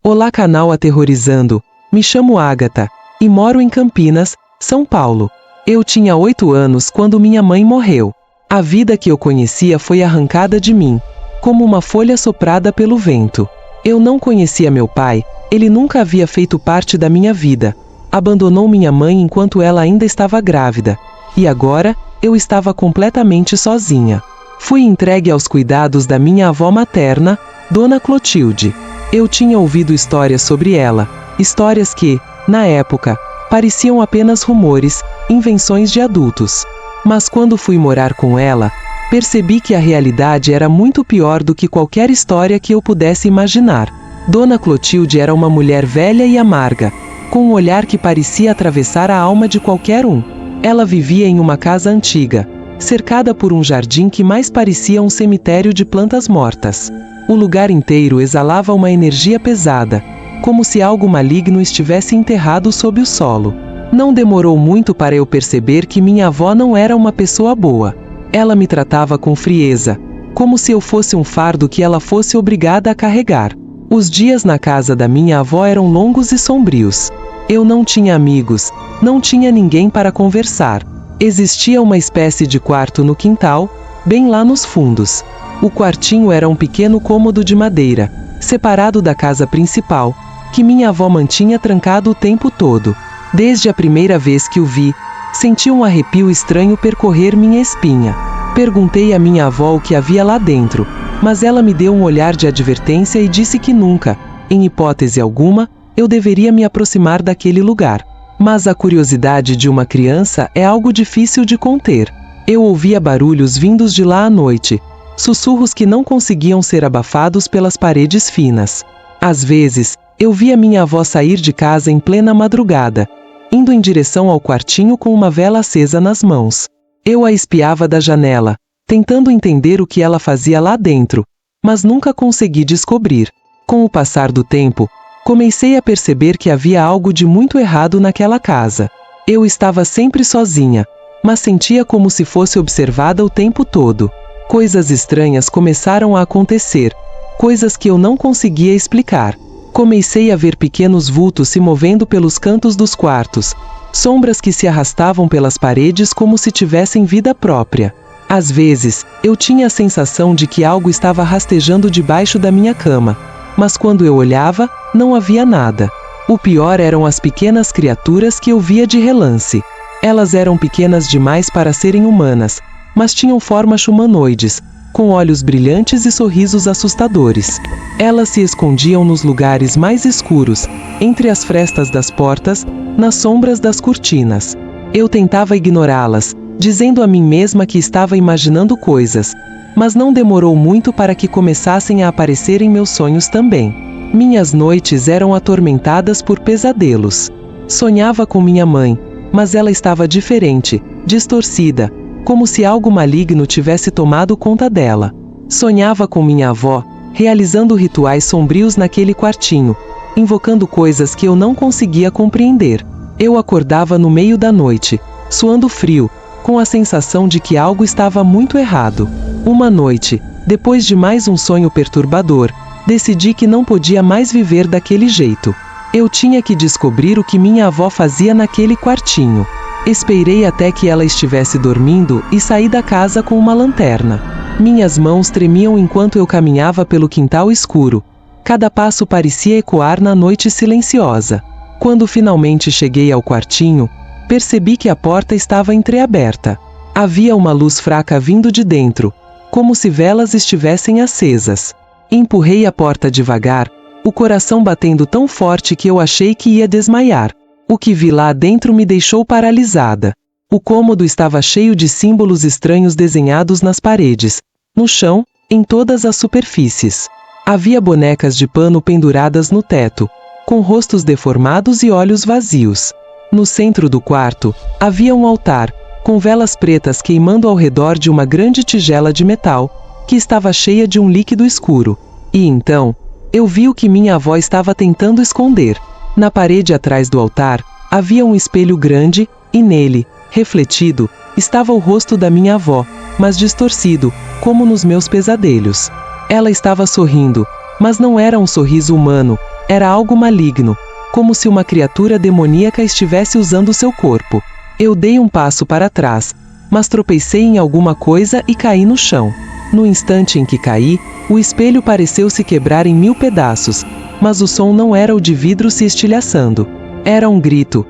Olá, canal Aterrorizando. Me chamo Ágata e moro em Campinas, São Paulo. Eu tinha 8 anos quando minha mãe morreu. A vida que eu conhecia foi arrancada de mim, como uma folha soprada pelo vento. Eu não conhecia meu pai, ele nunca havia feito parte da minha vida. Abandonou minha mãe enquanto ela ainda estava grávida. E agora, eu estava completamente sozinha. Fui entregue aos cuidados da minha avó materna, Dona Clotilde. Eu tinha ouvido histórias sobre ela, histórias que, na época, pareciam apenas rumores, invenções de adultos. Mas quando fui morar com ela, percebi que a realidade era muito pior do que qualquer história que eu pudesse imaginar. Dona Clotilde era uma mulher velha e amarga, com um olhar que parecia atravessar a alma de qualquer um. Ela vivia em uma casa antiga, cercada por um jardim que mais parecia um cemitério de plantas mortas. O lugar inteiro exalava uma energia pesada, como se algo maligno estivesse enterrado sob o solo. Não demorou muito para eu perceber que minha avó não era uma pessoa boa. Ela me tratava com frieza, como se eu fosse um fardo que ela fosse obrigada a carregar. Os dias na casa da minha avó eram longos e sombrios. Eu não tinha amigos, não tinha ninguém para conversar. Existia uma espécie de quarto no quintal, bem lá nos fundos. O quartinho era um pequeno cômodo de madeira, separado da casa principal, que minha avó mantinha trancado o tempo todo. Desde a primeira vez que o vi, senti um arrepio estranho percorrer minha espinha. Perguntei à minha avó o que havia lá dentro, mas ela me deu um olhar de advertência e disse que nunca, em hipótese alguma, eu deveria me aproximar daquele lugar. Mas a curiosidade de uma criança é algo difícil de conter. Eu ouvia barulhos vindos de lá à noite, sussurros que não conseguiam ser abafados pelas paredes finas. Às vezes, eu via minha avó sair de casa em plena madrugada, indo em direção ao quartinho com uma vela acesa nas mãos. Eu a espiava da janela, tentando entender o que ela fazia lá dentro, mas nunca consegui descobrir. Com o passar do tempo, comecei a perceber que havia algo de muito errado naquela casa. Eu estava sempre sozinha, mas sentia como se fosse observada o tempo todo. Coisas estranhas começaram a acontecer, coisas que eu não conseguia explicar. Comecei a ver pequenos vultos se movendo pelos cantos dos quartos, sombras que se arrastavam pelas paredes como se tivessem vida própria. Às vezes, eu tinha a sensação de que algo estava rastejando debaixo da minha cama, mas quando eu olhava, não havia nada. O pior eram as pequenas criaturas que eu via de relance. Elas eram pequenas demais para serem humanas, mas tinham formas humanoides, com olhos brilhantes e sorrisos assustadores. Elas se escondiam nos lugares mais escuros, entre as frestas das portas, nas sombras das cortinas. Eu tentava ignorá-las, dizendo a mim mesma que estava imaginando coisas, mas não demorou muito para que começassem a aparecer em meus sonhos também. Minhas noites eram atormentadas por pesadelos. Sonhava com minha mãe, mas ela estava diferente, distorcida, como se algo maligno tivesse tomado conta dela. Sonhava com minha avó, realizando rituais sombrios naquele quartinho, invocando coisas que eu não conseguia compreender. Eu acordava no meio da noite, suando frio, com a sensação de que algo estava muito errado. Uma noite, depois de mais um sonho perturbador, decidi que não podia mais viver daquele jeito. Eu tinha que descobrir o que minha avó fazia naquele quartinho. Esperei até que ela estivesse dormindo e saí da casa com uma lanterna. Minhas mãos tremiam enquanto eu caminhava pelo quintal escuro. Cada passo parecia ecoar na noite silenciosa. Quando finalmente cheguei ao quartinho, percebi que a porta estava entreaberta. Havia uma luz fraca vindo de dentro, como se velas estivessem acesas. Empurrei a porta devagar, o coração batendo tão forte que eu achei que ia desmaiar. O que vi lá dentro me deixou paralisada. O cômodo estava cheio de símbolos estranhos desenhados nas paredes, no chão, em todas as superfícies. Havia bonecas de pano penduradas no teto, com rostos deformados e olhos vazios. No centro do quarto, havia um altar, com velas pretas queimando ao redor de uma grande tigela de metal, que estava cheia de um líquido escuro. E então, eu vi o que minha avó estava tentando esconder. Na parede atrás do altar, Havia um espelho grande, e nele, refletido, estava o rosto da minha avó, mas distorcido, como nos meus pesadelos. Ela estava sorrindo, mas não era um sorriso humano, era algo maligno, como se uma criatura demoníaca estivesse usando seu corpo. Eu dei um passo para trás, mas tropecei em alguma coisa e caí no chão. No instante em que caí, o espelho pareceu se quebrar em 1000 pedaços, mas o som não era o de vidro se estilhaçando. Era um grito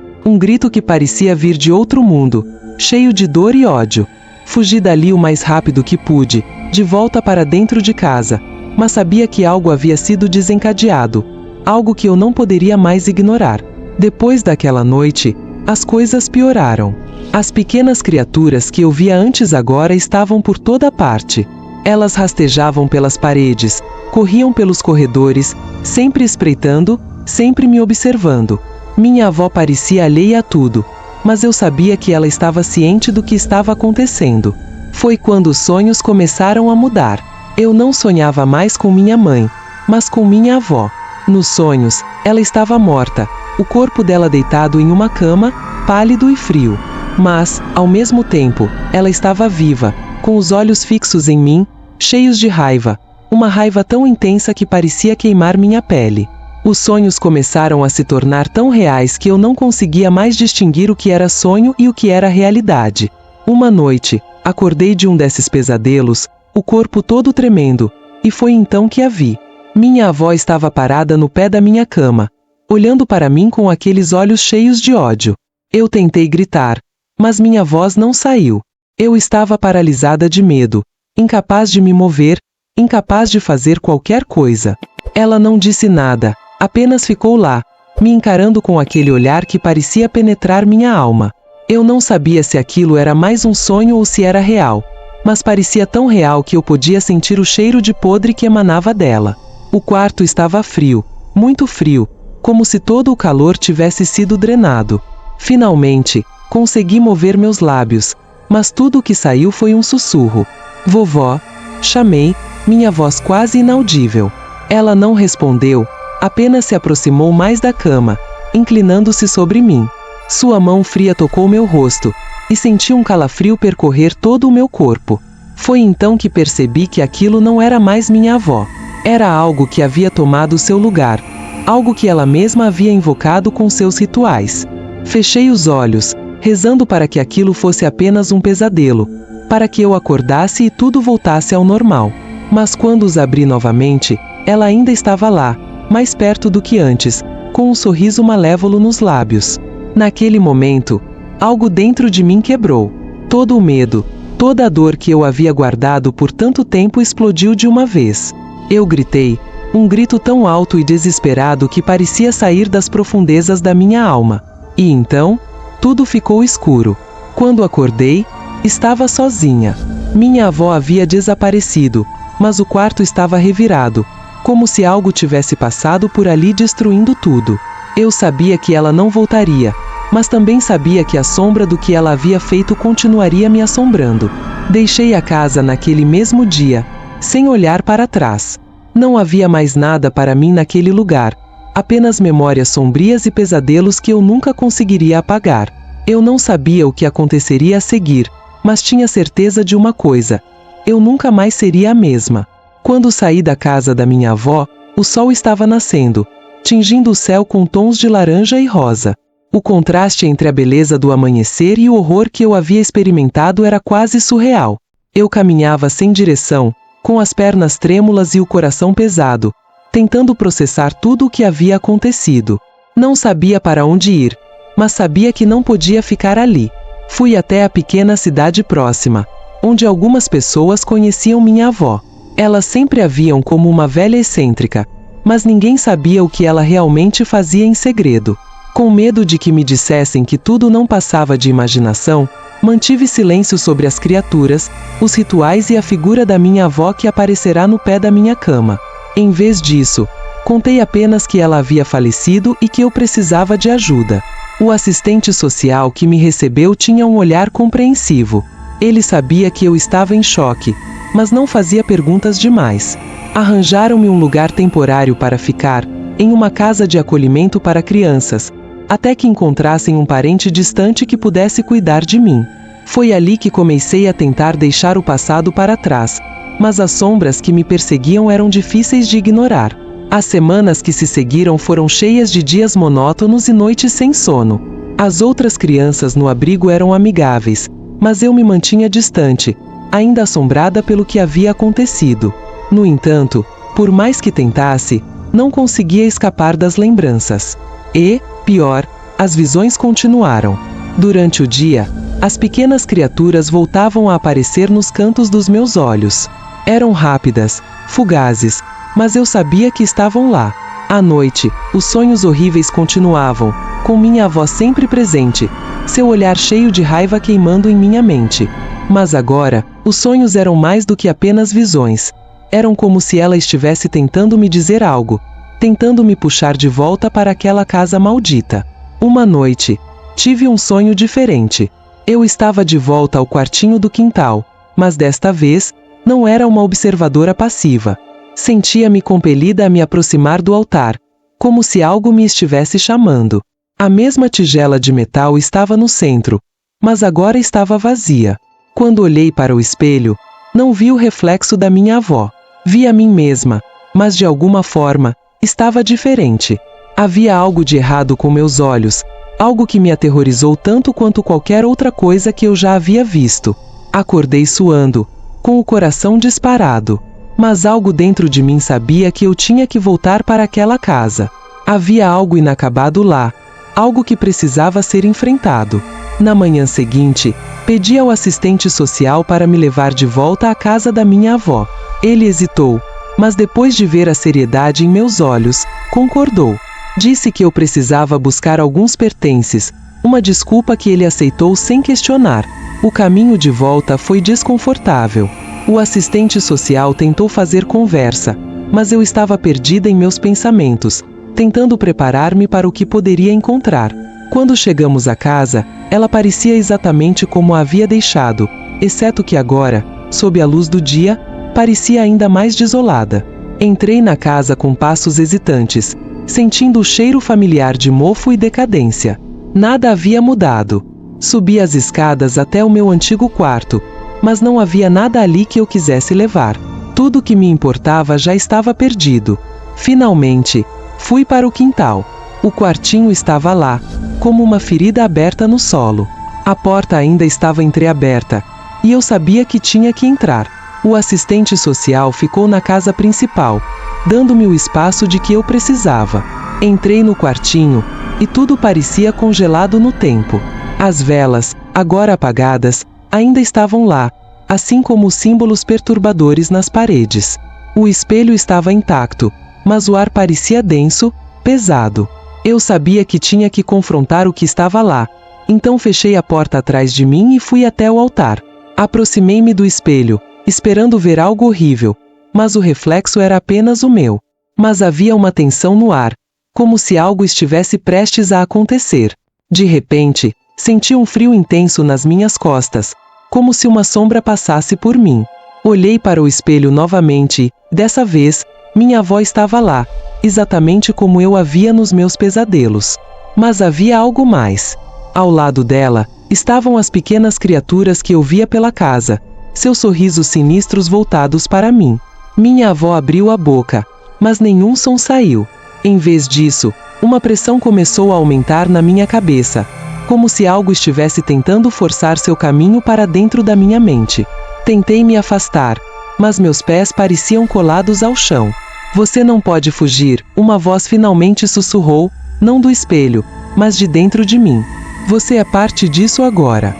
que parecia vir de outro mundo, cheio de dor e ódio. Fugi dali o mais rápido que pude, de volta para dentro de casa, mas sabia que algo havia sido desencadeado, algo que eu não poderia mais ignorar. Depois daquela noite, as coisas pioraram. As pequenas criaturas que eu via antes agora estavam por toda parte. Elas rastejavam pelas paredes, corriam pelos corredores, sempre espreitando, sempre me observando. Minha avó parecia alheia a tudo, mas eu sabia que ela estava ciente do que estava acontecendo. Foi quando os sonhos começaram a mudar. Eu não sonhava mais com minha mãe, mas com minha avó. Nos sonhos, ela estava morta, o corpo dela deitado em uma cama, pálido e frio. Mas, ao mesmo tempo, ela estava viva, com os olhos fixos em mim, cheios de raiva, uma raiva tão intensa que parecia queimar minha pele. Os sonhos começaram a se tornar tão reais que eu não conseguia mais distinguir o que era sonho e o que era realidade. Uma noite, acordei de um desses pesadelos, o corpo todo tremendo, e foi então que a vi. Minha avó estava parada no pé da minha cama, olhando para mim com aqueles olhos cheios de ódio. Eu tentei gritar, mas minha voz não saiu. Eu estava paralisada de medo, incapaz de me mover, incapaz de fazer qualquer coisa. Ela não disse nada, apenas ficou lá, me encarando com aquele olhar que parecia penetrar minha alma. Eu não sabia se aquilo era mais um sonho ou se era real, mas parecia tão real que eu podia sentir o cheiro de podre que emanava dela. O quarto estava frio, muito frio, como se todo o calor tivesse sido drenado. Finalmente, consegui mover meus lábios, mas tudo o que saiu foi um sussurro. Vovó, chamei, minha voz quase inaudível. Ela não respondeu, apenas se aproximou mais da cama, inclinando-se sobre mim. Sua mão fria tocou meu rosto, e senti um calafrio percorrer todo o meu corpo. Foi então que percebi que aquilo não era mais minha avó. Era algo que havia tomado seu lugar, algo que ela mesma havia invocado com seus rituais. Fechei os olhos, rezando para que aquilo fosse apenas um pesadelo, para que eu acordasse e tudo voltasse ao normal. Mas quando os abri novamente, ela ainda estava lá, mais perto do que antes, com um sorriso malévolo nos lábios. Naquele momento, algo dentro de mim quebrou. Todo o medo, toda a dor que eu havia guardado por tanto tempo explodiu de uma vez. Eu gritei, um grito tão alto e desesperado que parecia sair das profundezas da minha alma. E então, tudo ficou escuro. Quando acordei, estava sozinha. Minha avó havia desaparecido, mas o quarto estava revirado, como se algo tivesse passado por ali destruindo tudo. Eu sabia que ela não voltaria, mas também sabia que a sombra do que ela havia feito continuaria me assombrando. Deixei a casa naquele mesmo dia, sem olhar para trás. Não havia mais nada para mim naquele lugar, apenas memórias sombrias e pesadelos que eu nunca conseguiria apagar. Eu não sabia o que aconteceria a seguir, mas tinha certeza de uma coisa: eu nunca mais seria a mesma. Quando saí da casa da minha avó, o sol estava nascendo, tingindo o céu com tons de laranja e rosa. O contraste entre a beleza do amanhecer e o horror que eu havia experimentado era quase surreal. Eu caminhava sem direção, com as pernas trêmulas e o coração pesado, tentando processar tudo o que havia acontecido. Não sabia para onde ir, mas sabia que não podia ficar ali. Fui até a pequena cidade próxima, onde algumas pessoas conheciam minha avó. Elas sempre a viam como uma velha excêntrica, mas ninguém sabia o que ela realmente fazia em segredo. Com medo de que me dissessem que tudo não passava de imaginação, mantive silêncio sobre as criaturas, os rituais e a figura da minha avó que aparecerá no pé da minha cama. Em vez disso, contei apenas que ela havia falecido e que eu precisava de ajuda. O assistente social que me recebeu tinha um olhar compreensivo. Ele sabia que eu estava em choque, mas não fazia perguntas demais. Arranjaram-me um lugar temporário para ficar, em uma casa de acolhimento para crianças. até que encontrassem um parente distante que pudesse cuidar de mim. Foi ali que comecei a tentar deixar o passado para trás, mas as sombras que me perseguiam eram difíceis de ignorar. As semanas que se seguiram foram cheias de dias monótonos e noites sem sono. As outras crianças no abrigo eram amigáveis, mas eu me mantinha distante, ainda assombrada pelo que havia acontecido. No entanto, por mais que tentasse, não conseguia escapar das lembranças. E, pior, as visões continuaram. Durante o dia, as pequenas criaturas voltavam a aparecer nos cantos dos meus olhos. Eram rápidas, fugazes, mas eu sabia que estavam lá. À noite, os sonhos horríveis continuavam, com minha avó sempre presente, seu olhar cheio de raiva queimando em minha mente. Mas agora, os sonhos eram mais do que apenas visões. Eram como se ela estivesse tentando me dizer algo, tentando me puxar de volta para aquela casa maldita. Uma noite, tive um sonho diferente. Eu estava de volta ao quartinho do quintal, mas desta vez, não era uma observadora passiva. Sentia-me compelida a me aproximar do altar, como se algo me estivesse chamando. A mesma tigela de metal estava no centro, mas agora estava vazia. Quando olhei para o espelho, não vi o reflexo da minha avó. Vi a mim mesma, mas de alguma forma, estava diferente. Havia algo de errado com meus olhos, algo que me aterrorizou tanto quanto qualquer outra coisa que eu já havia visto. Acordei suando, com o coração disparado. Mas algo dentro de mim sabia que eu tinha que voltar para aquela casa. Havia algo inacabado lá, algo que precisava ser enfrentado. Na manhã seguinte, pedi ao assistente social para me levar de volta à casa da minha avó. Ele hesitou, mas depois de ver a seriedade em meus olhos, concordou. Disse que eu precisava buscar alguns pertences, uma desculpa que ele aceitou sem questionar. O caminho de volta foi desconfortável. O assistente social tentou fazer conversa, mas eu estava perdida em meus pensamentos, tentando preparar-me para o que poderia encontrar. Quando chegamos à casa, ela parecia exatamente como a havia deixado, exceto que agora, sob a luz do dia, parecia ainda mais desolada. Entrei na casa com passos hesitantes, sentindo o cheiro familiar de mofo e decadência. Nada havia mudado. Subi as escadas até o meu antigo quarto, mas não havia nada ali que eu quisesse levar. Tudo que me importava já estava perdido. Finalmente, fui para o quintal. O quartinho estava lá, como uma ferida aberta no solo. A porta ainda estava entreaberta, e eu sabia que tinha que entrar. O assistente social ficou na casa principal, dando-me o espaço de que eu precisava. Entrei no quartinho, e tudo parecia congelado no tempo. As velas, agora apagadas, ainda estavam lá, assim como os símbolos perturbadores nas paredes. O espelho estava intacto, mas o ar parecia denso, pesado. Eu sabia que tinha que confrontar o que estava lá, então fechei a porta atrás de mim e fui até o altar. Aproximei-me do espelho, esperando ver algo horrível, mas o reflexo era apenas o meu. Mas havia uma tensão no ar, como se algo estivesse prestes a acontecer. De repente, senti um frio intenso nas minhas costas, como se uma sombra passasse por mim. Olhei para o espelho novamente e, dessa vez, minha avó estava lá, exatamente como eu a via nos meus pesadelos. Mas havia algo mais. Ao lado dela, estavam as pequenas criaturas que eu via pela casa, seus sorrisos sinistros voltados para mim. Minha avó abriu a boca, mas nenhum som saiu. Em vez disso, uma pressão começou a aumentar na minha cabeça, como se algo estivesse tentando forçar seu caminho para dentro da minha mente. Tentei me afastar, mas meus pés pareciam colados ao chão. Você não pode fugir, uma voz finalmente sussurrou, não do espelho, mas de dentro de mim. Você é parte disso agora.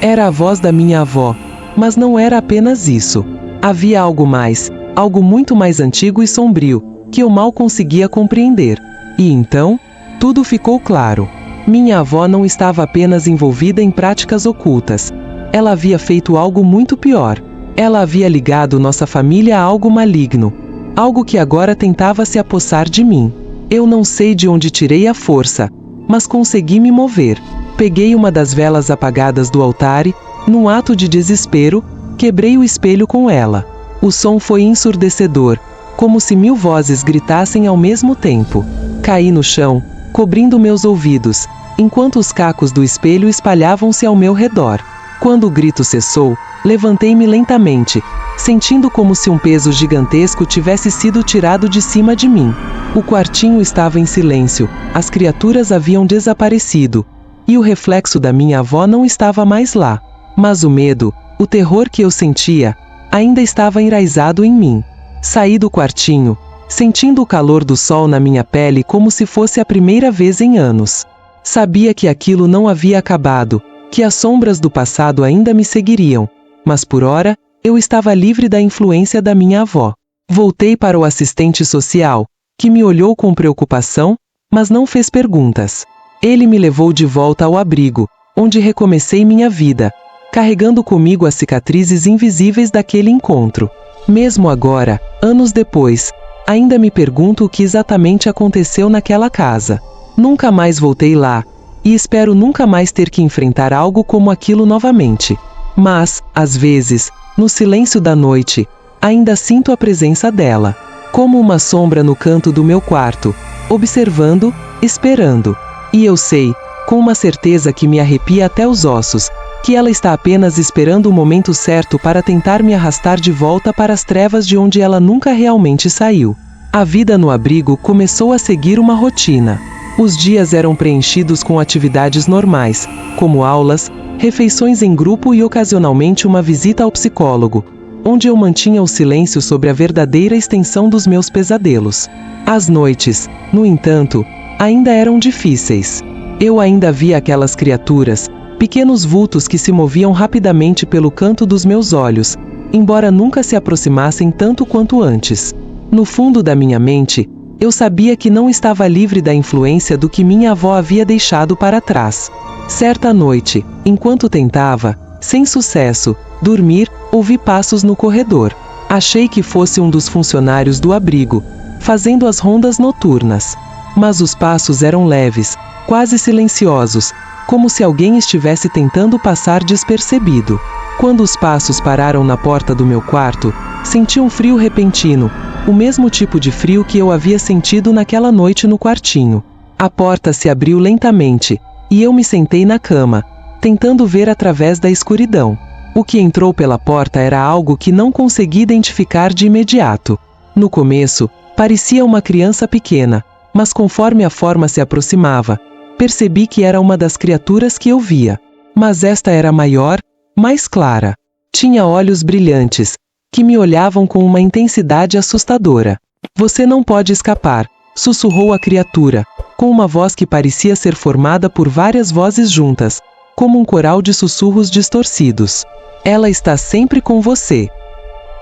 Era a voz da minha avó, mas não era apenas isso. Havia algo mais, algo muito mais antigo e sombrio, que eu mal conseguia compreender. E então, tudo ficou claro. Minha avó não estava apenas envolvida em práticas ocultas. Ela havia feito algo muito pior. Ela havia ligado nossa família a algo maligno. Algo que agora tentava se apossar de mim. Eu não sei de onde tirei a força, mas consegui me mover. Peguei uma das velas apagadas do altar e, num ato de desespero, quebrei o espelho com ela. O som foi ensurdecedor, como se 1000 vozes gritassem ao mesmo tempo. Caí no chão, cobrindo meus ouvidos, enquanto os cacos do espelho espalhavam-se ao meu redor. Quando o grito cessou, levantei-me lentamente, sentindo como se um peso gigantesco tivesse sido tirado de cima de mim. O quartinho estava em silêncio, as criaturas haviam desaparecido, e o reflexo da minha avó não estava mais lá. Mas o medo, o terror que eu sentia, ainda estava enraizado em mim. Saí do quartinho, sentindo o calor do sol na minha pele como se fosse a primeira vez em anos. Sabia que aquilo não havia acabado, que as sombras do passado ainda me seguiriam, mas por ora, eu estava livre da influência da minha avó. Voltei para o assistente social, que me olhou com preocupação, mas não fez perguntas. Ele me levou de volta ao abrigo, onde recomecei minha vida, carregando comigo as cicatrizes invisíveis daquele encontro. Mesmo agora, anos depois, ainda me pergunto o que exatamente aconteceu naquela casa. Nunca mais voltei lá, e espero nunca mais ter que enfrentar algo como aquilo novamente. Mas, às vezes, no silêncio da noite, ainda sinto a presença dela, como uma sombra no canto do meu quarto, observando, esperando. E eu sei, com uma certeza que me arrepia até os ossos, que ela está apenas esperando o momento certo para tentar me arrastar de volta para as trevas de onde ela nunca realmente saiu. A vida no abrigo começou a seguir uma rotina. Os dias eram preenchidos com atividades normais, como aulas, refeições em grupo e ocasionalmente uma visita ao psicólogo, onde eu mantinha o silêncio sobre a verdadeira extensão dos meus pesadelos. As noites, no entanto, ainda eram difíceis. Eu ainda via aquelas criaturas, pequenos vultos que se moviam rapidamente pelo canto dos meus olhos, embora nunca se aproximassem tanto quanto antes. No fundo da minha mente, eu sabia que não estava livre da influência do que minha avó havia deixado para trás. Certa noite, enquanto tentava, sem sucesso, dormir, ouvi passos no corredor. Achei que fosse um dos funcionários do abrigo, fazendo as rondas noturnas. Mas os passos eram leves, quase silenciosos, como se alguém estivesse tentando passar despercebido. Quando os passos pararam na porta do meu quarto, senti um frio repentino, o mesmo tipo de frio que eu havia sentido naquela noite no quartinho. A porta se abriu lentamente, e eu me sentei na cama, tentando ver através da escuridão. O que entrou pela porta era algo que não consegui identificar de imediato. No começo, parecia uma criança pequena, mas conforme a forma se aproximava, percebi que era uma das criaturas que eu via. Mas esta era maior, mais clara. Tinha olhos brilhantes, que me olhavam com uma intensidade assustadora. "Você não pode escapar", sussurrou a criatura, com uma voz que parecia ser formada por várias vozes juntas, como um coral de sussurros distorcidos. "Ela está sempre com você."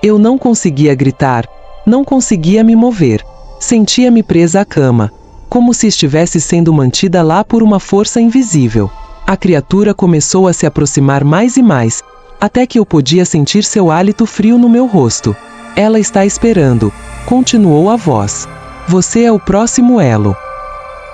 Eu não conseguia gritar, não conseguia me mover. Sentia-me presa à cama, como se estivesse sendo mantida lá por uma força invisível. A criatura começou a se aproximar mais e mais, até que eu podia sentir seu hálito frio no meu rosto. "Ela está esperando", continuou a voz. "Você é o próximo elo."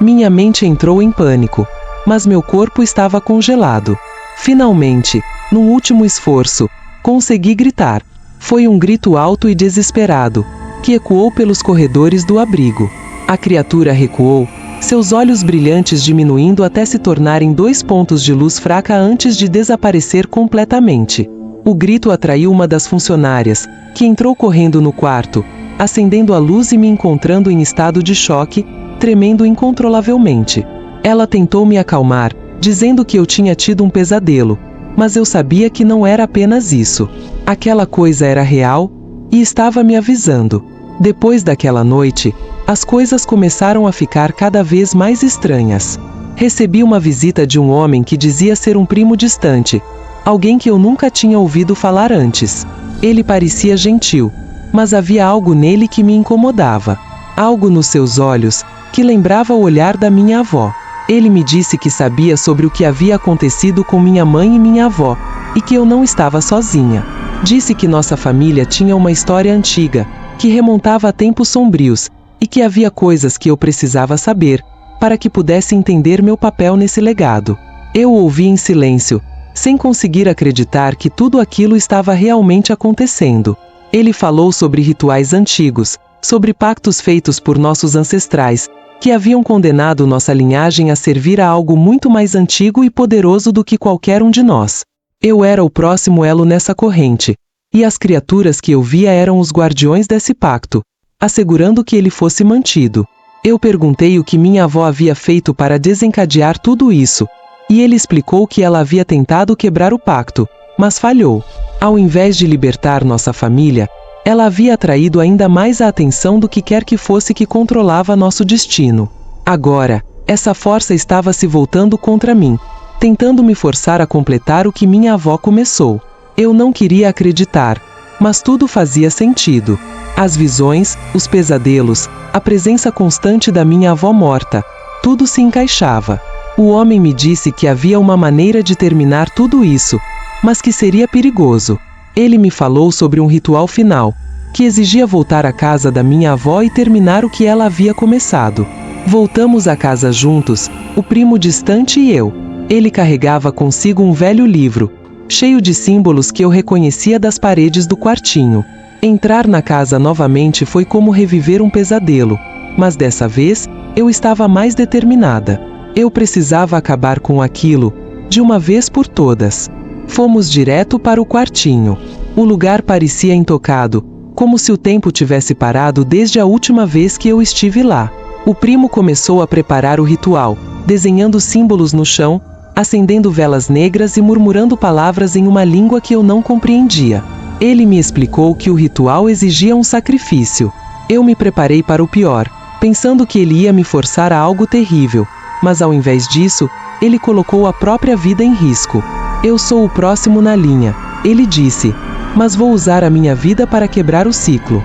Minha mente entrou em pânico, mas meu corpo estava congelado. Finalmente, num último esforço, consegui gritar. Foi um grito alto e desesperado, que ecoou pelos corredores do abrigo. A criatura recuou, seus olhos brilhantes diminuindo até se tornarem 2 pontos de luz fraca antes de desaparecer completamente. O grito atraiu uma das funcionárias, que entrou correndo no quarto, acendendo a luz e me encontrando em estado de choque, tremendo incontrolavelmente. Ela tentou me acalmar, dizendo que eu tinha tido um pesadelo, mas eu sabia que não era apenas isso. Aquela coisa era real, e estava me avisando. Depois daquela noite, as coisas começaram a ficar cada vez mais estranhas. Recebi uma visita de um homem que dizia ser um primo distante, alguém que eu nunca tinha ouvido falar antes. Ele parecia gentil, mas havia algo nele que me incomodava. Algo nos seus olhos, que lembrava o olhar da minha avó. Ele me disse que sabia sobre o que havia acontecido com minha mãe e minha avó, e que eu não estava sozinha. Disse que nossa família tinha uma história antiga, que remontava a tempos sombrios, e que havia coisas que eu precisava saber, para que pudesse entender meu papel nesse legado. Eu ouvi em silêncio, sem conseguir acreditar que tudo aquilo estava realmente acontecendo. Ele falou sobre rituais antigos, sobre pactos feitos por nossos ancestrais, que haviam condenado nossa linhagem a servir a algo muito mais antigo e poderoso do que qualquer um de nós. Eu era o próximo elo nessa corrente, e as criaturas que eu via eram os guardiões desse pacto, assegurando que ele fosse mantido. Eu perguntei o que minha avó havia feito para desencadear tudo isso, e ele explicou que ela havia tentado quebrar o pacto, mas falhou. Ao invés de libertar nossa família, ela havia atraído ainda mais a atenção do que quer que fosse que controlava nosso destino. Agora, essa força estava se voltando contra mim, tentando me forçar a completar o que minha avó começou. Eu não queria acreditar, mas tudo fazia sentido. As visões, os pesadelos, a presença constante da minha avó morta, tudo se encaixava. O homem me disse que havia uma maneira de terminar tudo isso, mas que seria perigoso. Ele me falou sobre um ritual final, que exigia voltar à casa da minha avó e terminar o que ela havia começado. Voltamos à casa juntos, o primo distante e eu. Ele carregava consigo um velho livro, cheio de símbolos que eu reconhecia das paredes do quartinho. Entrar na casa novamente foi como reviver um pesadelo, mas dessa vez, eu estava mais determinada. Eu precisava acabar com aquilo, de uma vez por todas. Fomos direto para o quartinho. O lugar parecia intocado, como se o tempo tivesse parado desde a última vez que eu estive lá. O primo começou a preparar o ritual, desenhando símbolos no chão, acendendo velas negras e murmurando palavras em uma língua que eu não compreendia. Ele me explicou que o ritual exigia um sacrifício. Eu me preparei para o pior, pensando que ele ia me forçar a algo terrível, mas ao invés disso, ele colocou a própria vida em risco. Eu sou o próximo na linha, ele disse, mas vou usar a minha vida para quebrar o ciclo.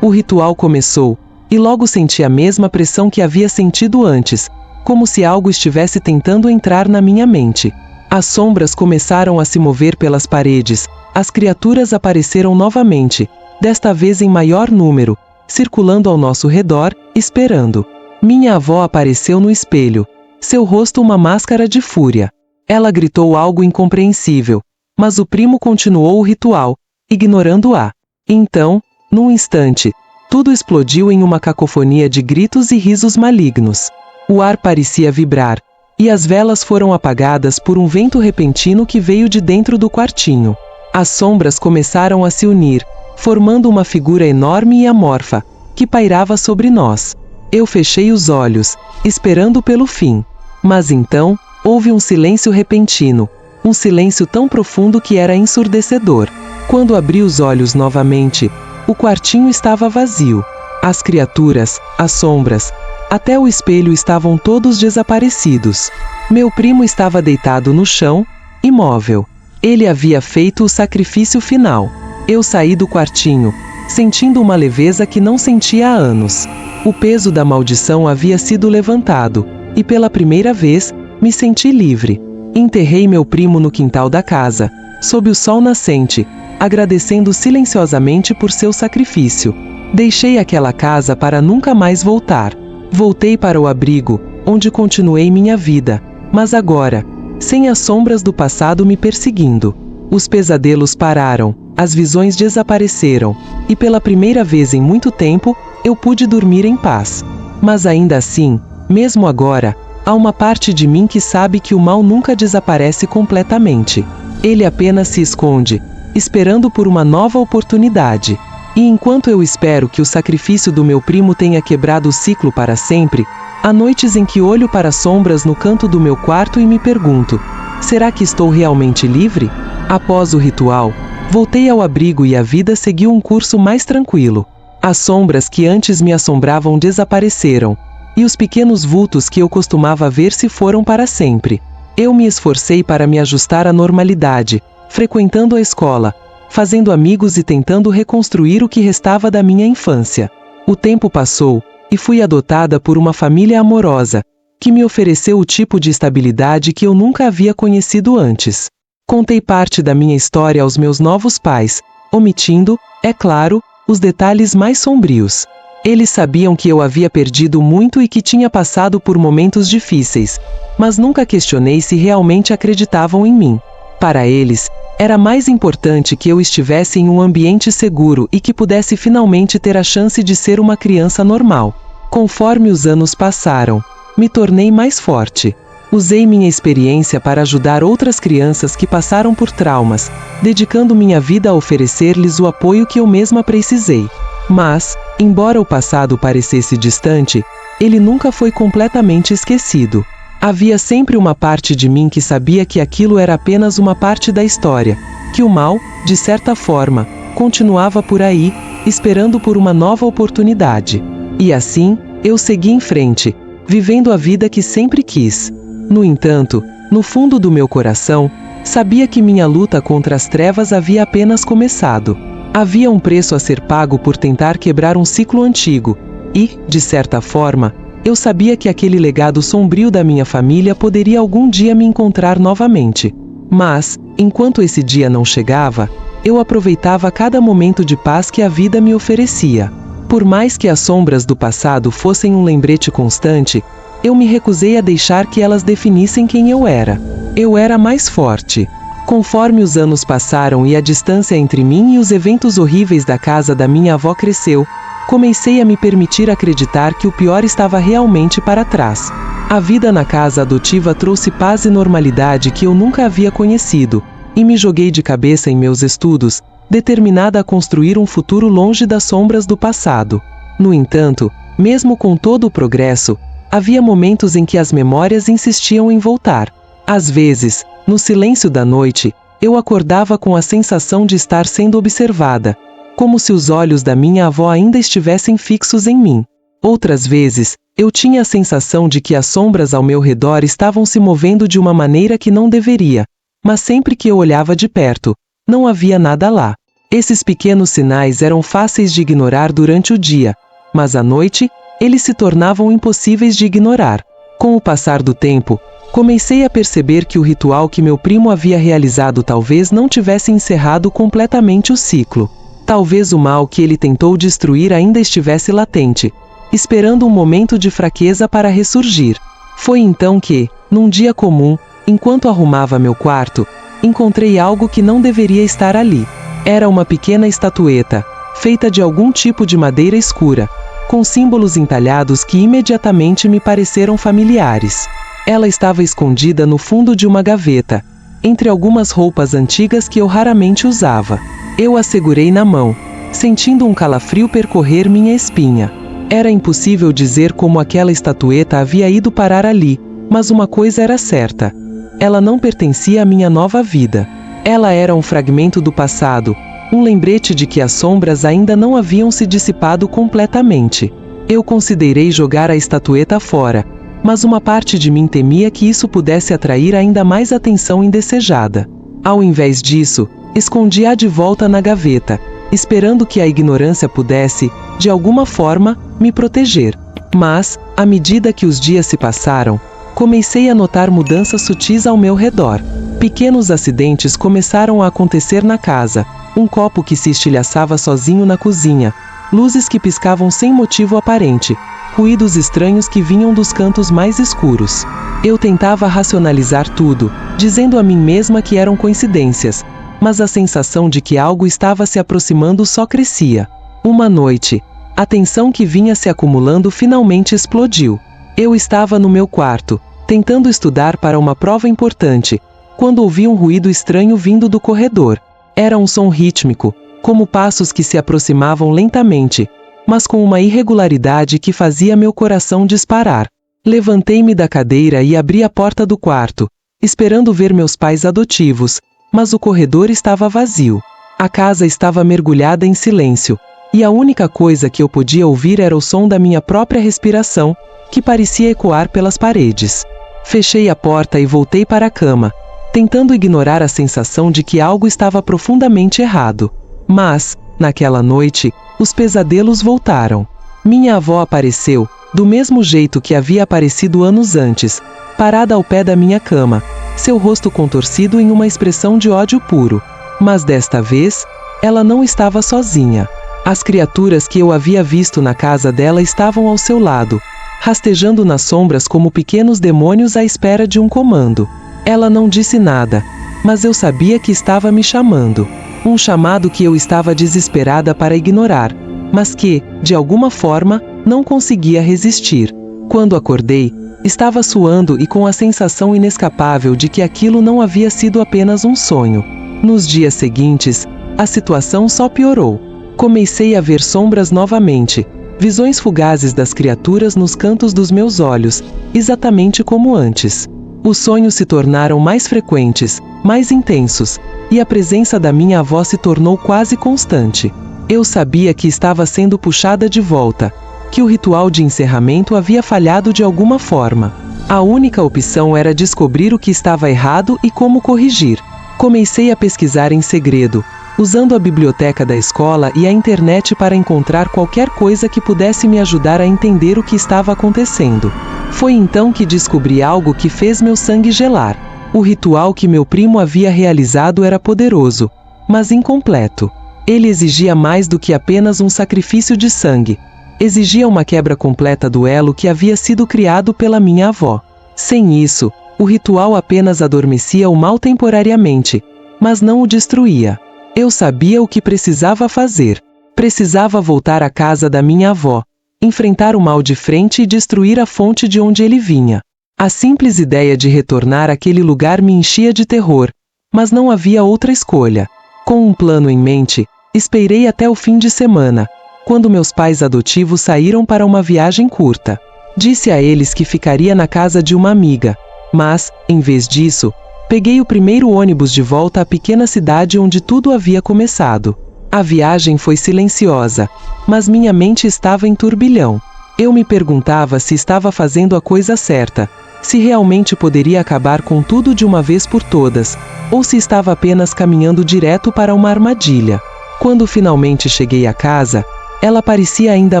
O ritual começou, e logo senti a mesma pressão que havia sentido antes, como se algo estivesse tentando entrar na minha mente. As sombras começaram a se mover pelas paredes, as criaturas apareceram novamente, desta vez em maior número, circulando ao nosso redor, esperando. Minha avó apareceu no espelho, seu rosto uma máscara de fúria. Ela gritou algo incompreensível, mas o primo continuou o ritual, ignorando-a. Então, num instante, tudo explodiu em uma cacofonia de gritos e risos malignos. O ar parecia vibrar, e as velas foram apagadas por um vento repentino que veio de dentro do quartinho. As sombras começaram a se unir, formando uma figura enorme e amorfa, que pairava sobre nós. Eu fechei os olhos, esperando pelo fim. Mas então, houve um silêncio repentino, um silêncio tão profundo que era ensurdecedor. Quando abri os olhos novamente, o quartinho estava vazio. As criaturas, as sombras, até o espelho estavam todos desaparecidos. Meu primo estava deitado no chão, imóvel. Ele havia feito o sacrifício final. Eu saí do quartinho, sentindo uma leveza que não sentia há anos. O peso da maldição havia sido levantado, e pela primeira vez, me senti livre. Enterrei meu primo no quintal da casa, sob o sol nascente, agradecendo silenciosamente por seu sacrifício. Deixei aquela casa para nunca mais voltar. Voltei para o abrigo, onde continuei minha vida, mas agora, sem as sombras do passado me perseguindo. Os pesadelos pararam, as visões desapareceram, e pela primeira vez em muito tempo, eu pude dormir em paz. Mas ainda assim, mesmo agora, há uma parte de mim que sabe que o mal nunca desaparece completamente. Ele apenas se esconde, esperando por uma nova oportunidade. E enquanto eu espero que o sacrifício do meu primo tenha quebrado o ciclo para sempre, há noites em que olho para as sombras no canto do meu quarto e me pergunto: será que estou realmente livre? Após o ritual, voltei ao abrigo e a vida seguiu um curso mais tranquilo. As sombras que antes me assombravam desapareceram, e os pequenos vultos que eu costumava ver se foram para sempre. Eu me esforcei para me ajustar à normalidade, frequentando a escola, fazendo amigos e tentando reconstruir o que restava da minha infância. O tempo passou, e fui adotada por uma família amorosa, que me ofereceu o tipo de estabilidade que eu nunca havia conhecido antes. Contei parte da minha história aos meus novos pais, omitindo, é claro, os detalhes mais sombrios. Eles sabiam que eu havia perdido muito e que tinha passado por momentos difíceis, mas nunca questionei se realmente acreditavam em mim. Para eles, era mais importante que eu estivesse em um ambiente seguro e que pudesse finalmente ter a chance de ser uma criança normal. Conforme os anos passaram, me tornei mais forte. Usei minha experiência para ajudar outras crianças que passaram por traumas, dedicando minha vida a oferecer-lhes o apoio que eu mesma precisei. Mas, embora o passado parecesse distante, ele nunca foi completamente esquecido. Havia sempre uma parte de mim que sabia que aquilo era apenas uma parte da história, que o mal, de certa forma, continuava por aí, esperando por uma nova oportunidade. E assim, eu segui em frente, vivendo a vida que sempre quis. No entanto, no fundo do meu coração, sabia que minha luta contra as trevas havia apenas começado. Havia um preço a ser pago por tentar quebrar um ciclo antigo, e, de certa forma, eu sabia que aquele legado sombrio da minha família poderia algum dia me encontrar novamente. Mas, enquanto esse dia não chegava, eu aproveitava cada momento de paz que a vida me oferecia. Por mais que as sombras do passado fossem um lembrete constante, eu me recusei a deixar que elas definissem quem eu era. Eu era mais forte. Conforme os anos passaram e a distância entre mim e os eventos horríveis da casa da minha avó cresceu, comecei a me permitir acreditar que o pior estava realmente para trás. A vida na casa adotiva trouxe paz e normalidade que eu nunca havia conhecido, e me joguei de cabeça em meus estudos, determinada a construir um futuro longe das sombras do passado. No entanto, mesmo com todo o progresso, havia momentos em que as memórias insistiam em voltar. Às vezes, no silêncio da noite, eu acordava com a sensação de estar sendo observada, como se os olhos da minha avó ainda estivessem fixos em mim. Outras vezes, eu tinha a sensação de que as sombras ao meu redor estavam se movendo de uma maneira que não deveria, mas sempre que eu olhava de perto, não havia nada lá. Esses pequenos sinais eram fáceis de ignorar durante o dia, mas à noite, eles se tornavam impossíveis de ignorar. Com o passar do tempo, comecei a perceber que o ritual que meu primo havia realizado talvez não tivesse encerrado completamente o ciclo. Talvez o mal que ele tentou destruir ainda estivesse latente, esperando um momento de fraqueza para ressurgir. Foi então que, num dia comum, enquanto arrumava meu quarto, encontrei algo que não deveria estar ali. Era uma pequena estatueta, feita de algum tipo de madeira escura, com símbolos entalhados que imediatamente me pareceram familiares. Ela estava escondida no fundo de uma gaveta, entre algumas roupas antigas que eu raramente usava. Eu a segurei na mão, sentindo um calafrio percorrer minha espinha. Era impossível dizer como aquela estatueta havia ido parar ali, mas uma coisa era certa: ela não pertencia à minha nova vida. Ela era um fragmento do passado, um lembrete de que as sombras ainda não haviam se dissipado completamente. Eu considerei jogar a estatueta fora, mas uma parte de mim temia que isso pudesse atrair ainda mais atenção indesejada. Ao invés disso, escondi-a de volta na gaveta, esperando que a ignorância pudesse, de alguma forma, me proteger. Mas, à medida que os dias se passaram, comecei a notar mudanças sutis ao meu redor. Pequenos acidentes começaram a acontecer na casa, um copo que se estilhaçava sozinho na cozinha, luzes que piscavam sem motivo aparente, ruídos estranhos que vinham dos cantos mais escuros. Eu tentava racionalizar tudo, dizendo a mim mesma que eram coincidências, mas a sensação de que algo estava se aproximando só crescia. Uma noite, a tensão que vinha se acumulando finalmente explodiu. Eu estava no meu quarto, tentando estudar para uma prova importante, quando ouvi um ruído estranho vindo do corredor. Era um som rítmico, como passos que se aproximavam lentamente, mas com uma irregularidade que fazia meu coração disparar. Levantei-me da cadeira e abri a porta do quarto, esperando ver meus pais adotivos, mas o corredor estava vazio. A casa estava mergulhada em silêncio, e a única coisa que eu podia ouvir era o som da minha própria respiração, que parecia ecoar pelas paredes. Fechei a porta e voltei para a cama, tentando ignorar a sensação de que algo estava profundamente errado. Mas, naquela noite, os pesadelos voltaram. Minha avó apareceu, do mesmo jeito que havia aparecido anos antes, parada ao pé da minha cama, seu rosto contorcido em uma expressão de ódio puro. Mas desta vez, ela não estava sozinha. As criaturas que eu havia visto na casa dela estavam ao seu lado, rastejando nas sombras como pequenos demônios à espera de um comando. Ela não disse nada, mas eu sabia que estava me chamando. Um chamado que eu estava desesperada para ignorar, mas que, de alguma forma, Não conseguia resistir. Quando acordei, estava suando e com a sensação inescapável de que aquilo não havia sido apenas um sonho. Nos dias seguintes, a situação só piorou. Comecei a ver sombras novamente, visões fugazes das criaturas nos cantos dos meus olhos, exatamente como antes. Os sonhos se tornaram mais frequentes, mais intensos, e a presença da minha avó se tornou quase constante. Eu sabia que estava sendo puxada de volta, que o ritual de encerramento havia falhado de alguma forma. A única opção era descobrir o que estava errado e como corrigir. Comecei a pesquisar em segredo, usando a biblioteca da escola e a internet para encontrar qualquer coisa que pudesse me ajudar a entender o que estava acontecendo. Foi então que descobri algo que fez meu sangue gelar. O ritual que meu primo havia realizado era poderoso, mas incompleto. Ele exigia mais do que apenas um sacrifício de sangue. Exigia uma quebra completa do elo que havia sido criado pela minha avó. Sem isso, o ritual apenas adormecia o mal temporariamente, mas não o destruía. Eu sabia o que precisava fazer. Precisava voltar à casa da minha avó, enfrentar o mal de frente e destruir a fonte de onde ele vinha. A simples ideia de retornar àquele lugar me enchia de terror, mas não havia outra escolha. Com um plano em mente, esperei até o fim de semana, quando meus pais adotivos saíram para uma viagem curta. Disse a eles que ficaria na casa de uma amiga, mas, em vez disso, peguei o primeiro ônibus de volta à pequena cidade onde tudo havia começado. A viagem foi silenciosa, mas minha mente estava em turbilhão. Eu me perguntava se estava fazendo a coisa certa, se realmente poderia acabar com tudo de uma vez por todas, ou se estava apenas caminhando direto para uma armadilha. Quando finalmente cheguei à casa, ela parecia ainda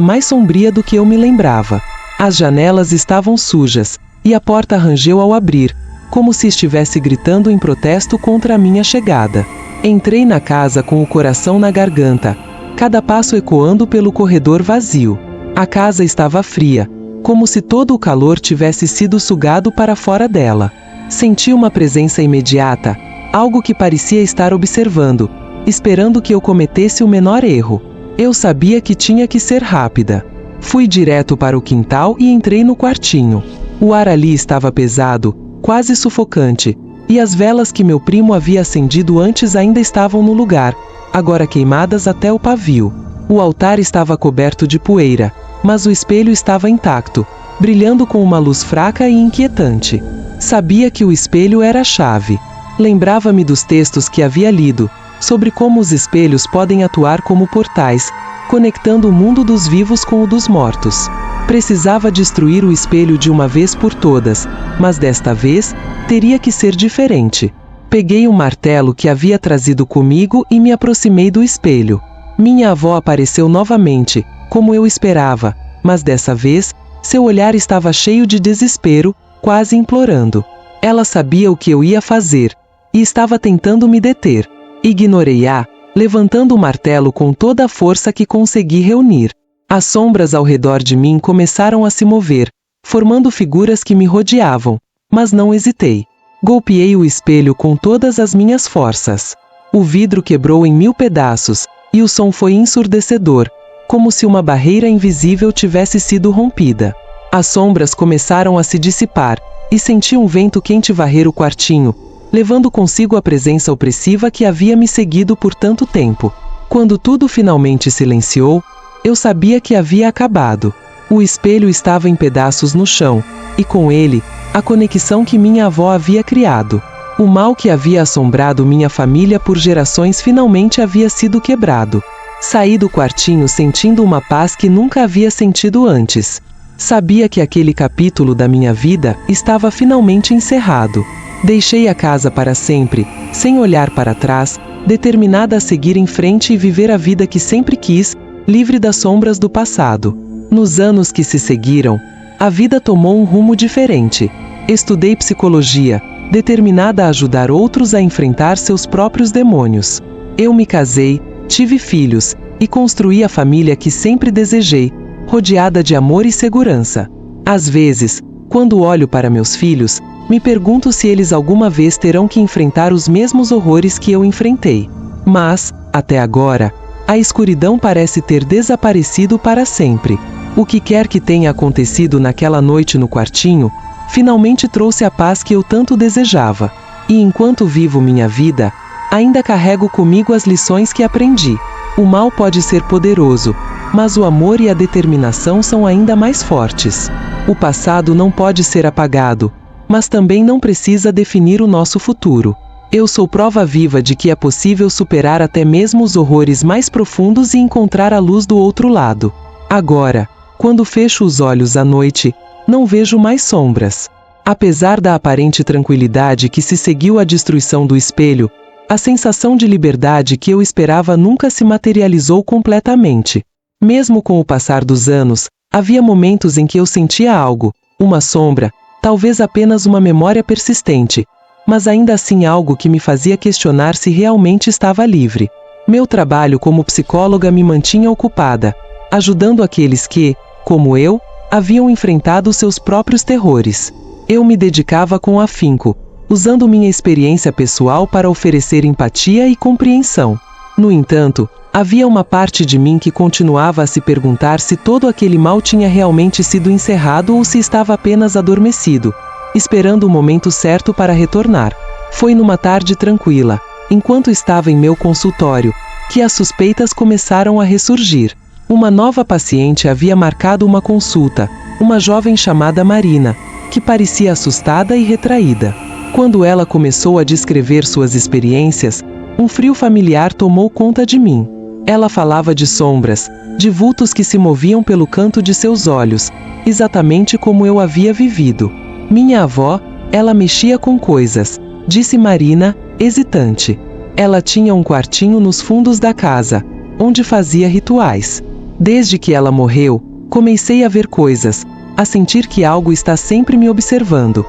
mais sombria do que eu me lembrava. As janelas estavam sujas, e a porta rangeu ao abrir, como se estivesse gritando em protesto contra a minha chegada. Entrei na casa com o coração na garganta, cada passo ecoando pelo corredor vazio. A casa estava fria, como se todo o calor tivesse sido sugado para fora dela. Senti uma presença imediata, algo que parecia estar observando, esperando que eu cometesse o menor erro. Eu sabia que tinha que ser rápida. Fui direto para o quintal e entrei no quartinho. O ar ali estava pesado, quase sufocante, e as velas que meu primo havia acendido antes ainda estavam no lugar, agora queimadas até o pavio. O altar estava coberto de poeira, mas o espelho estava intacto, brilhando com uma luz fraca e inquietante. Sabia que o espelho era a chave. Lembrava-me dos textos que havia lido, sobre como os espelhos podem atuar como portais, conectando o mundo dos vivos com o dos mortos. Precisava destruir o espelho de uma vez por todas, mas desta vez, teria que ser diferente. Peguei um martelo que havia trazido comigo e me aproximei do espelho. Minha avó apareceu novamente, como eu esperava, mas dessa vez, seu olhar estava cheio de desespero, quase implorando. Ela sabia o que eu ia fazer, e estava tentando me deter. Ignorei-a, levantando o martelo com toda a força que consegui reunir. As sombras ao redor de mim começaram a se mover, formando figuras que me rodeavam, mas não hesitei. Golpeei o espelho com todas as minhas forças. O vidro quebrou em 1000 pedaços, e o som foi ensurdecedor, como se uma barreira invisível tivesse sido rompida. As sombras começaram a se dissipar, e senti um vento quente varrer o quartinho, levando consigo a presença opressiva que havia me seguido por tanto tempo. Quando tudo finalmente silenciou, eu sabia que havia acabado. O espelho estava em pedaços no chão, e com ele, a conexão que minha avó havia criado. O mal que havia assombrado minha família por gerações finalmente havia sido quebrado. Saí do quartinho sentindo uma paz que nunca havia sentido antes. Sabia que aquele capítulo da minha vida estava finalmente encerrado. Deixei a casa para sempre, sem olhar para trás, determinada a seguir em frente e viver a vida que sempre quis, livre das sombras do passado. Nos anos que se seguiram, a vida tomou um rumo diferente. Estudei psicologia, determinada a ajudar outros a enfrentar seus próprios demônios. Eu me casei, tive filhos, e construí a família que sempre desejei, rodeada de amor e segurança. Às vezes, quando olho para meus filhos, me pergunto se eles alguma vez terão que enfrentar os mesmos horrores que eu enfrentei. Mas, até agora, a escuridão parece ter desaparecido para sempre. O que quer que tenha acontecido naquela noite no quartinho, finalmente trouxe a paz que eu tanto desejava. E enquanto vivo minha vida, ainda carrego comigo as lições que aprendi. O mal pode ser poderoso, mas o amor e a determinação são ainda mais fortes. O passado não pode ser apagado, mas também não precisa definir o nosso futuro. Eu sou prova viva de que é possível superar até mesmo os horrores mais profundos e encontrar a luz do outro lado. Agora, quando fecho os olhos à noite, não vejo mais sombras. Apesar da aparente tranquilidade que se seguiu à destruição do espelho, a sensação de liberdade que eu esperava nunca se materializou completamente. Mesmo com o passar dos anos, havia momentos em que eu sentia algo, uma sombra, talvez apenas uma memória persistente, mas ainda assim algo que me fazia questionar se realmente estava livre. Meu trabalho como psicóloga me mantinha ocupada, ajudando aqueles que, como eu, haviam enfrentado seus próprios terrores. Eu me dedicava com afinco, usando minha experiência pessoal para oferecer empatia e compreensão. No entanto, havia uma parte de mim que continuava a se perguntar se todo aquele mal tinha realmente sido encerrado ou se estava apenas adormecido, esperando o momento certo para retornar. Foi numa tarde tranquila, enquanto estava em meu consultório, que as suspeitas começaram a ressurgir. Uma nova paciente havia marcado uma consulta, uma jovem chamada Marina, que parecia assustada e retraída. Quando ela começou a descrever suas experiências, um frio familiar tomou conta de mim. Ela falava de sombras, de vultos que se moviam pelo canto de seus olhos, exatamente como eu havia vivido. Minha avó, ela mexia com coisas, disse Marina, hesitante. Ela tinha um quartinho nos fundos da casa, onde fazia rituais. Desde que ela morreu, comecei a ver coisas, a sentir que algo está sempre me observando.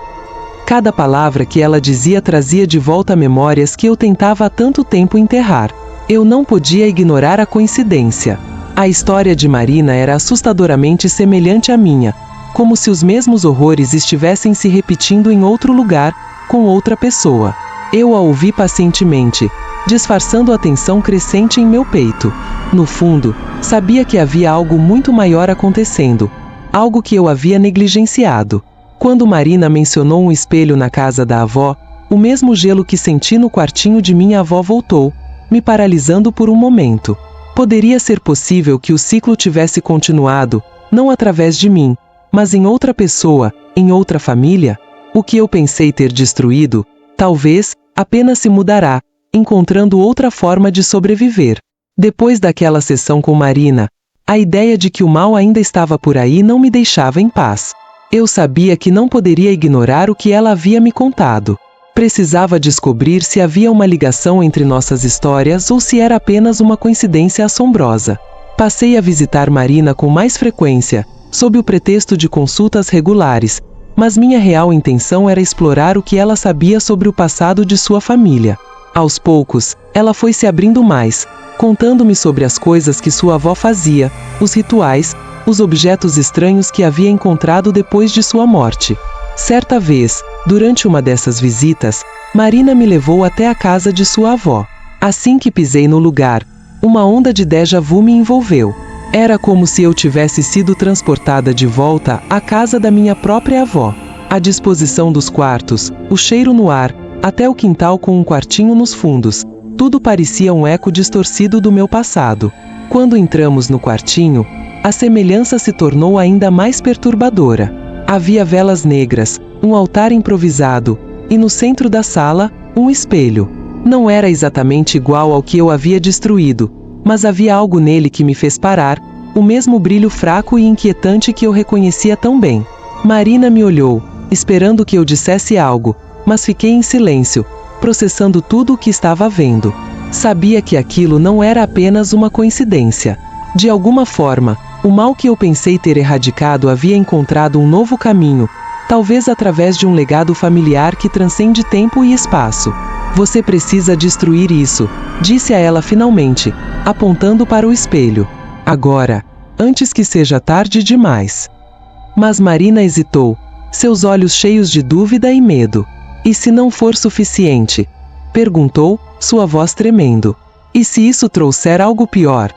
Cada palavra que ela dizia trazia de volta memórias que eu tentava há tanto tempo enterrar. Eu não podia ignorar a coincidência. A história de Marina era assustadoramente semelhante à minha, como se os mesmos horrores estivessem se repetindo em outro lugar, com outra pessoa. Eu a ouvi pacientemente, disfarçando a tensão crescente em meu peito. No fundo, sabia que havia algo muito maior acontecendo, algo que eu havia negligenciado. Quando Marina mencionou um espelho na casa da avó, o mesmo gelo que senti no quartinho de minha avó voltou, me paralisando por um momento. Poderia ser possível que o ciclo tivesse continuado, não através de mim, mas em outra pessoa, em outra família? O que eu pensei ter destruído, talvez, apenas se mudará, encontrando outra forma de sobreviver. Depois daquela sessão com Marina, a ideia de que o mal ainda estava por aí não me deixava em paz. Eu sabia que não poderia ignorar o que ela havia me contado. Precisava descobrir se havia uma ligação entre nossas histórias ou se era apenas uma coincidência assombrosa. Passei a visitar Marina com mais frequência, sob o pretexto de consultas regulares, mas minha real intenção era explorar o que ela sabia sobre o passado de sua família. Aos poucos, ela foi se abrindo mais, contando-me sobre as coisas que sua avó fazia, os rituais, os objetos estranhos que havia encontrado depois de sua morte. Certa vez, durante uma dessas visitas, Marina me levou até a casa de sua avó. Assim que pisei no lugar, uma onda de déjà vu me envolveu. Era como se eu tivesse sido transportada de volta à casa da minha própria avó. A disposição dos quartos, o cheiro no ar, até o quintal com um quartinho nos fundos, tudo parecia um eco distorcido do meu passado. Quando entramos no quartinho, a semelhança se tornou ainda mais perturbadora. Havia velas negras, um altar improvisado, e no centro da sala, um espelho. Não era exatamente igual ao que eu havia destruído, mas havia algo nele que me fez parar, o mesmo brilho fraco e inquietante que eu reconhecia tão bem. Marina me olhou, esperando que eu dissesse algo, mas fiquei em silêncio, processando tudo o que estava vendo. Sabia que aquilo não era apenas uma coincidência. De alguma forma, o mal que eu pensei ter erradicado havia encontrado um novo caminho, talvez através de um legado familiar que transcende tempo e espaço. Você precisa destruir isso, disse a ela finalmente, apontando para o espelho. Agora, antes que seja tarde demais. Mas Marina hesitou, seus olhos cheios de dúvida e medo. E se não for suficiente? Perguntou, sua voz tremendo. E se isso trouxer algo pior?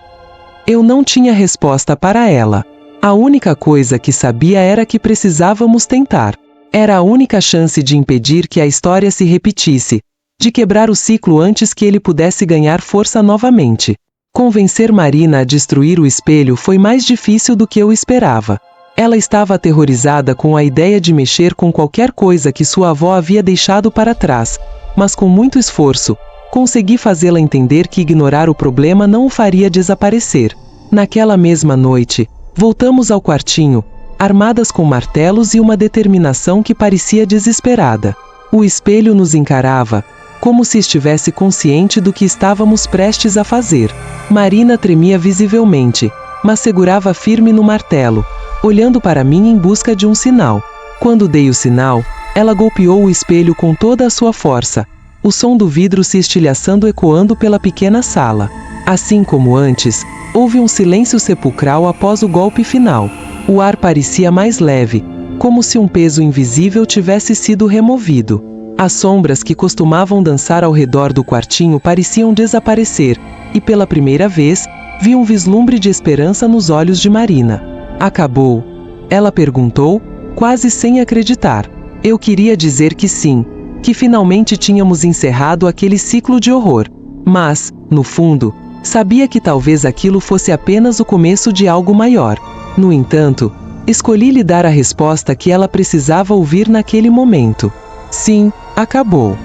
Eu não tinha resposta para ela. A única coisa que sabia era que precisávamos tentar. Era a única chance de impedir que a história se repetisse, de quebrar o ciclo antes que ele pudesse ganhar força novamente. Convencer Marina a destruir o espelho foi mais difícil do que eu esperava. Ela estava aterrorizada com a ideia de mexer com qualquer coisa que sua avó havia deixado para trás, mas com muito esforço, consegui fazê-la entender que ignorar o problema não o faria desaparecer. Naquela mesma noite, voltamos ao quartinho, armadas com martelos e uma determinação que parecia desesperada. O espelho nos encarava, como se estivesse consciente do que estávamos prestes a fazer. Marina tremia visivelmente, mas segurava firme no martelo, olhando para mim em busca de um sinal. Quando dei o sinal, ela golpeou o espelho com toda a sua força, o som do vidro se estilhaçando ecoando pela pequena sala. Assim como antes, houve um silêncio sepulcral após o golpe final. O ar parecia mais leve, como se um peso invisível tivesse sido removido. As sombras que costumavam dançar ao redor do quartinho pareciam desaparecer, e pela primeira vez, vi um vislumbre de esperança nos olhos de Marina. Acabou? Ela perguntou, quase sem acreditar. Eu queria dizer que sim, que finalmente tínhamos encerrado aquele ciclo de horror. Mas, no fundo, sabia que talvez aquilo fosse apenas o começo de algo maior. No entanto, escolhi lhe dar a resposta que ela precisava ouvir naquele momento. Sim, acabou.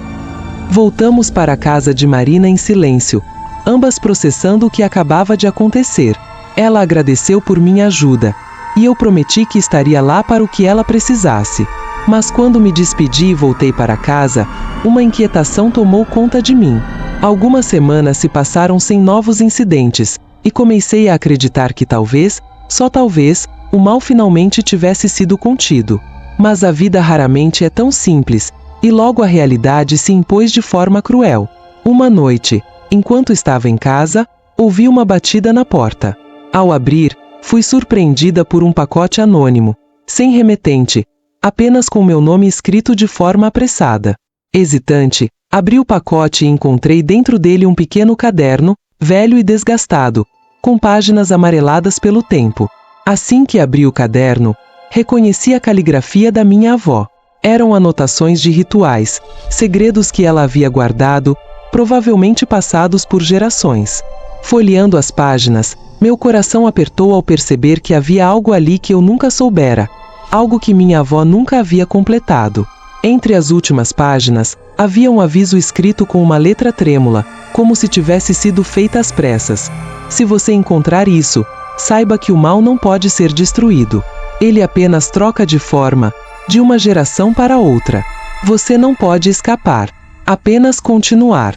Voltamos para a casa de Marina em silêncio, ambas processando o que acabava de acontecer. Ela agradeceu por minha ajuda, e eu prometi que estaria lá para o que ela precisasse. Mas quando me despedi e voltei para casa, uma inquietação tomou conta de mim. Algumas semanas se passaram sem novos incidentes, e comecei a acreditar que talvez, só talvez, o mal finalmente tivesse sido contido. Mas a vida raramente é tão simples, e logo a realidade se impôs de forma cruel. Uma noite, enquanto estava em casa, ouvi uma batida na porta. Ao abrir, fui surpreendida por um pacote anônimo, sem remetente, apenas com meu nome escrito de forma apressada. Hesitante, abri o pacote e encontrei dentro dele um pequeno caderno, velho e desgastado, com páginas amareladas pelo tempo. Assim que abri o caderno, reconheci a caligrafia da minha avó. Eram anotações de rituais, segredos que ela havia guardado, provavelmente passados por gerações. Folheando as páginas, meu coração apertou ao perceber que havia algo ali que eu nunca soubera, algo que minha avó nunca havia completado. Entre as últimas páginas, havia um aviso escrito com uma letra trêmula, como se tivesse sido feita às pressas. Se você encontrar isso, saiba que o mal não pode ser destruído. Ele apenas troca de forma, de uma geração para outra. Você não pode escapar. Apenas continuar.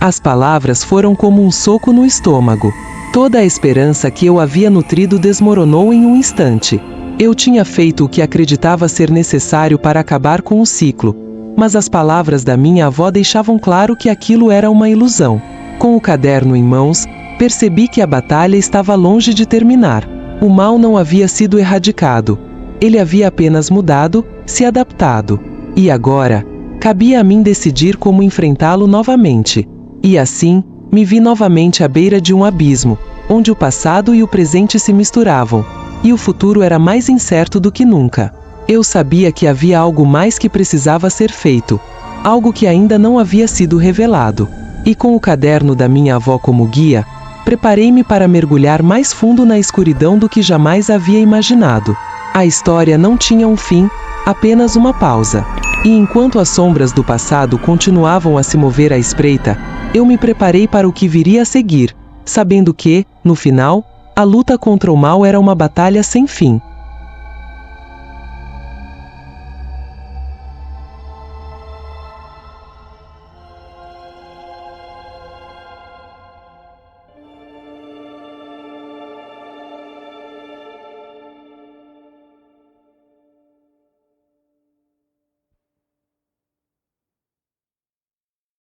As palavras foram como um soco no estômago. Toda a esperança que eu havia nutrido desmoronou em um instante. Eu tinha feito o que acreditava ser necessário para acabar com o ciclo, mas as palavras da minha avó deixavam claro que aquilo era uma ilusão. Com o caderno em mãos, percebi que a batalha estava longe de terminar. O mal não havia sido erradicado. Ele havia apenas mudado, se adaptado. E agora, cabia a mim decidir como enfrentá-lo novamente. E assim, me vi novamente à beira de um abismo, onde o passado e o presente se misturavam, e o futuro era mais incerto do que nunca. Eu sabia que havia algo mais que precisava ser feito, algo que ainda não havia sido revelado. E com o caderno da minha avó como guia, preparei-me para mergulhar mais fundo na escuridão do que jamais havia imaginado. A história não tinha um fim, apenas uma pausa. E enquanto as sombras do passado continuavam a se mover à espreita, eu me preparei para o que viria a seguir, sabendo que, no final, a luta contra o mal era uma batalha sem fim.